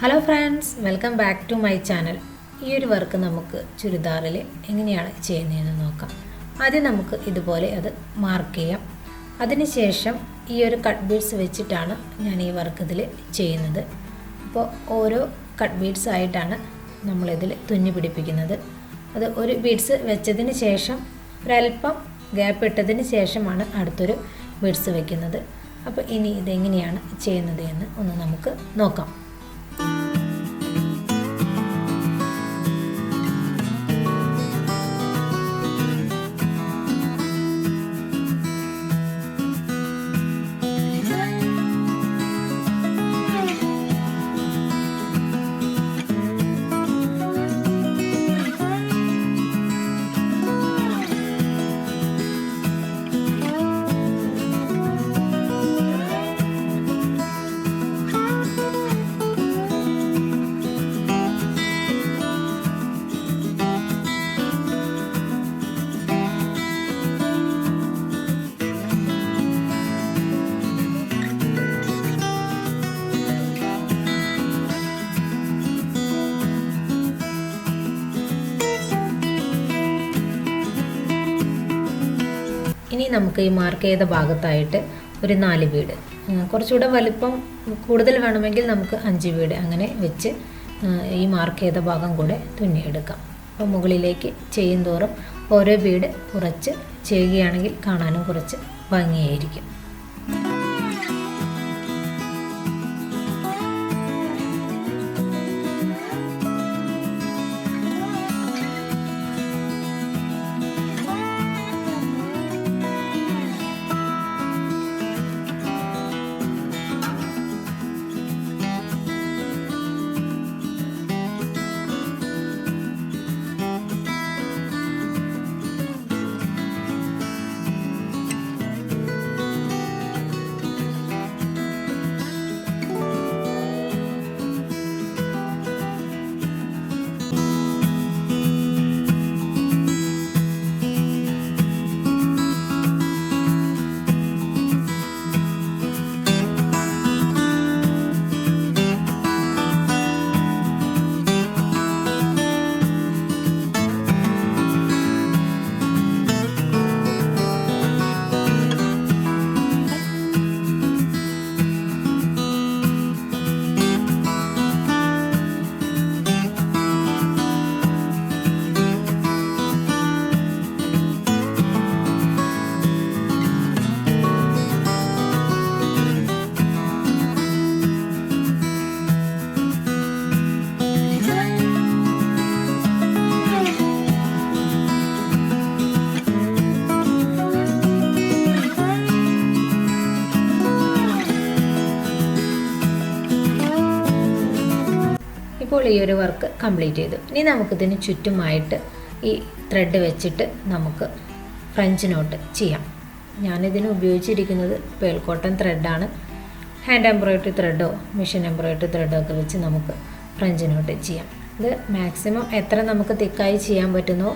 Hello friends, welcome back to my channel. ഈ ഒരു work നമുക്ക് ചുരിദാറിൽ എങ്ങനെയാണ് ചെയ്യുന്നതെന്ന് നോക്കാം. ആദ്യം നമുക്ക് ഇതുപോലെ അത് മാർക്ക് ചെയ്യാം. അതിനുശേഷം ഈ ഒരു കട്ട് ബീഡ്സ് വെച്ചിട്ടാണ് ഞാൻ ഈ വർക്ക് ഇതിൽ ചെയ്യുന്നത്. അപ്പോൾ ഓരോ കട്ട് ബീഡ്സ് ആയിട്ടാണ് നമ്മളിതിൽ തുന്നി പിടിപ്പിക്കുന്നത്. അത് ഒരു ബീഡ്സ് വെച്ചതിന് ശേഷം ഒരല്പം ഗ്യാപ്പ് ഇട്ടതിന് ശേഷമാണ് അടുത്തൊരു ബീഡ്സ് വെക്കുന്നത്. അപ്പോൾ ഇനി ഇതെങ്ങനെയാണ് ചെയ്യുന്നത് എന്ന് ഒന്ന് നമുക്ക് നോക്കാം. ഇനി നമുക്ക് ഈ മാർക്ക് ചെയ്ത ഭാഗത്തായിട്ട് ഒരു 4 ബീഡ്, കുറച്ചുകൂടെ വലിപ്പം കൂടുതൽ വേണമെങ്കിൽ നമുക്ക് 5 ബീഡ് അങ്ങനെ വെച്ച് ഈ മാർക്ക് ചെയ്ത ഭാഗം കൂടെ തുന്നിയെടുക്കാം. അപ്പോൾ മുകളിലേക്ക് ചെയ്യും തോറും ഓരോ ബീഡ് കുറച്ച് ചെയ്യുകയാണെങ്കിൽ കാണാനും കുറച്ച് ഭംഗിയായിരിക്കും. ഇപ്പോൾ ഈ ഒരു വർക്ക് കംപ്ലീറ്റ് ചെയ്തു. ഇനി നമുക്കിതിന് ചുറ്റുമായിട്ട് ഈ ത്രെഡ് വെച്ചിട്ട് നമുക്ക് ഫ്രഞ്ച് നോട്ട് ചെയ്യാം. ഞാനിതിന് ഉപയോഗിച്ചിരിക്കുന്നത് പേൾ കോട്ടൺ ത്രെഡാണ്. ഹാൻഡ് എംബ്രോയിഡറി ത്രെഡോ മെഷീൻ എംബ്രോയിഡറി ത്രെഡോ ഒക്കെ വെച്ച് നമുക്ക് ഫ്രഞ്ച് നോട്ട് ചെയ്യാം. ഇത് മാക്സിമം എത്ര നമുക്ക് തിക്കായി ചെയ്യാൻ പറ്റുന്നോ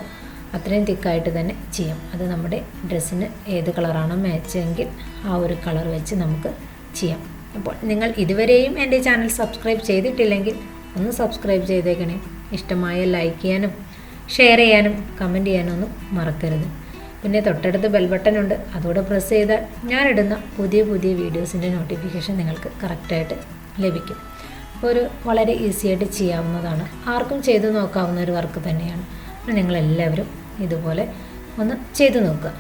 അത്രയും തിക്കായിട്ട് തന്നെ ചെയ്യാം. അത് നമ്മുടെ ഡ്രസ്സിന് ഏത് കളറാണോ മാച്ചെങ്കിൽ ആ ഒരു കളർ വെച്ച് നമുക്ക് ചെയ്യാം. അപ്പോൾ നിങ്ങൾ ഇതുവരെയും എൻ്റെ ചാനൽ സബ്സ്ക്രൈബ് ചെയ്തിട്ടില്ലെങ്കിൽ ഒന്ന് സബ്സ്ക്രൈബ് ചെയ്തേക്കണേ. ഇഷ്ടമായ ലൈക്ക് ചെയ്യാനും ഷെയർ ചെയ്യാനും കമൻറ്റ് ചെയ്യാനും ഒന്നും മറക്കരുത്. പിന്നെ തൊട്ടടുത്ത് ബെൽ ബട്ടൺ ഉണ്ട്, അതുകൂടെ പ്രസ് ചെയ്താൽ ഞാനിടുന്ന പുതിയ വീഡിയോസിൻ്റെ നോട്ടിഫിക്കേഷൻ നിങ്ങൾക്ക് കറക്റ്റായിട്ട് ലഭിക്കും. ഒരു വളരെ ഈസി ആയിട്ട് ചെയ്യാവുന്നതാണ്, ആർക്കും ചെയ്തു നോക്കാവുന്ന ഒരു വർക്ക് തന്നെയാണ്. നിങ്ങളെല്ലാവരും ഇതുപോലെ ഒന്ന് ചെയ്തു നോക്കുക.